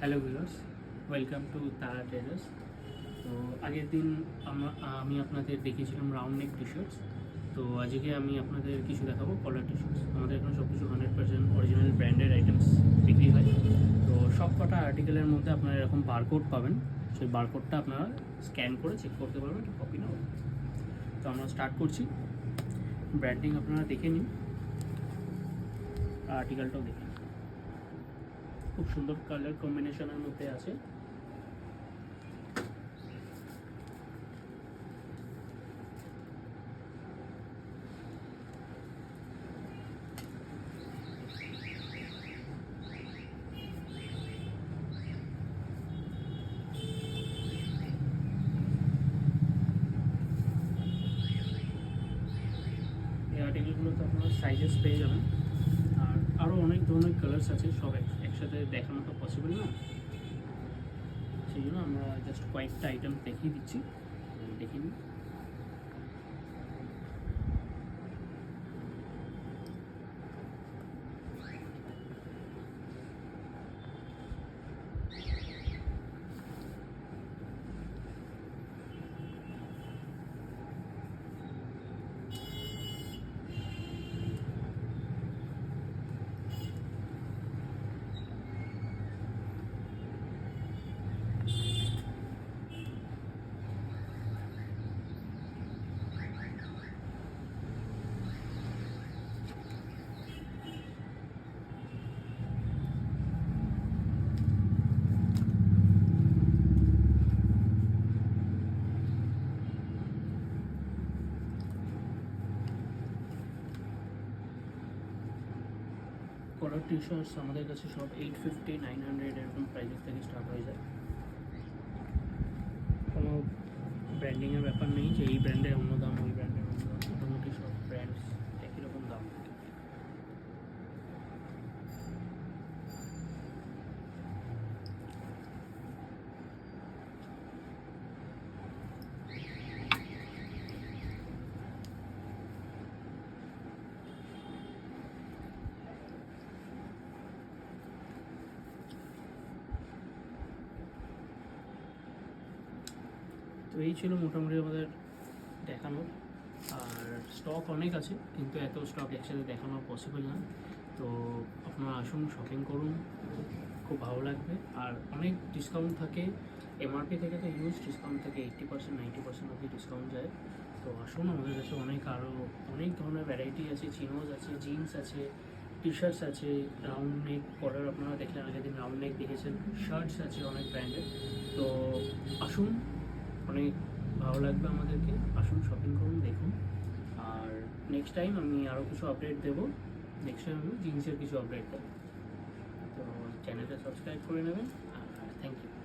Hello viewers, welcome to তারা traders. তো আগের দিন আমি আপনাদের দেখিয়েছিলাম রাউন্ড নেক টি শার্টস। তো আজকে আমি আপনাদের কিছু দেখাবো কলার টি শার্টস। আমাদের এখানে সব কিছু 100% অরিজিনাল ব্র্যান্ডেড আইটেমস বিক্রি হয়। তো সব কটা আর্টিকেলের মধ্যে আপনারা এরকম বারকোড পাবেন। সেই বারকোডটা আপনারা স্ক্যান করে চেক করতে পারবেন কি কপি না। তো আমরা স্টার্ট করছি। ব্র্যান্ডিং আপনারা দেখে নিন, আর্টিকেলটাও দেখে নিন। খুব সুন্দর কালার কম্বিনেশনের মধ্যে আছে। এই আর্টিকেলগুলোতে আপনারা সাইজেস পেয়ে যাবেন, আর আরও অনেক ধরনের কালার্স আছে। সব একসাথে দেখানো তো পসিবল না, সেই জন্য আমরা জাস্ট কয়েকটা আইটেম দেখিয়ে দিচ্ছি, দেখে নিন। কলার টি শার্টস আমাদের কাছে সব 850, 900 এরকম প্রাইসেস থেকে স্টার্ট হয়ে যায়। কোনো ব্র্যান্ডিংয়ের ব্যাপার নেই যে এই ব্র্যান্ডের অন্য দাম, ওই ব্র্যান্ডের অন্য দাম। মোটামুটি সব ব্র্যান্ডস একই রকম দাম থাকে। তো এই ছিল মোটামুটি আমাদের দেখানোর। আর স্টক অনেক আছে, কিন্তু এত স্টক একসাথে দেখানো পসিবল না। তো আপনারা আসুন, শপিং করুন, খুব ভালো লাগবে। আর অনেক ডিসকাউন্ট থাকে, এমআরপি থেকে তো হিউজ ডিসকাউন্ট থাকে, 80%, 90% অবধি ডিসকাউন্ট যায়। তো আসুন, আমাদের কাছে অনেক ধরনের ভ্যারাইটি আছে। চিনোজ আছে, জিন্স আছে, টি শার্টস আছে, রাউন্ড নেক কলার আপনারা দেখলেন, আগের দিন রাউন্ড নেক দেখেছেন। শার্টস আছে অনেক ব্র্যান্ডের। তো আসুন, অনেক ভালো লাগবে আমাদেরকে। আসুন, শপিং করুন, দেখুন। আর নেক্সট টাইম আমি আরও কিছু আপডেট দেবো। নেক্সট টাইম আমি জিন্সের কিছু আপডেট দেবো। তো চ্যানেলটা সাবস্ক্রাইব করে নেবেন। আর থ্যাংক ইউ।